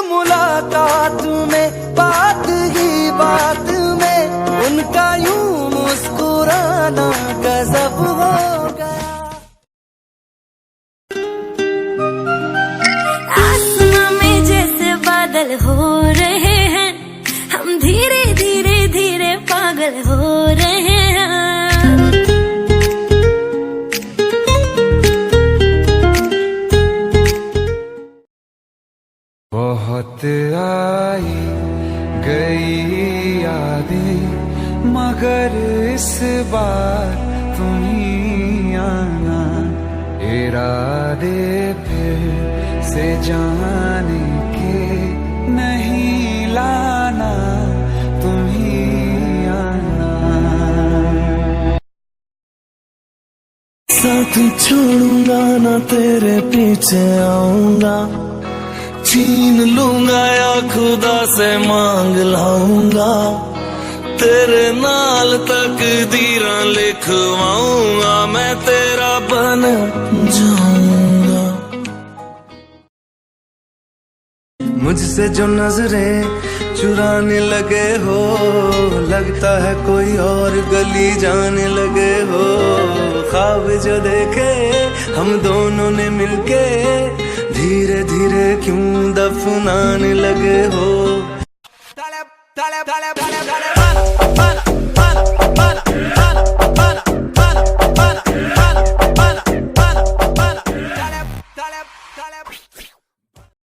मुलाकात में, बात ही बात में उनका यूं मुस्कुराना गजब हो गया। आसमां में जैसे बादल हो रहे हैं, हम धीरे धीरे धीरे पागल हो रहे हैं। बहुत आई गई यादें मगर इस बार तुम ही आना, इरादे फिर से जाने के नहीं लाना, तुम ही आना। साथ छोड़ूंगा ना तेरे पीछे आऊंगा, छीन लूंगा या खुदा से मांग लाऊंगा, तेरे नाल तकदीरां लिखवाऊंगा, मैं तेरा बन जाऊंगा। मुझसे जो नजरें चुराने लगे हो, लगता है कोई और गली जाने लगे हो, ख्वाब जो देखे हम दोनों ने मिलके, धीरे धीरे क्यों दफनाने लगे हो।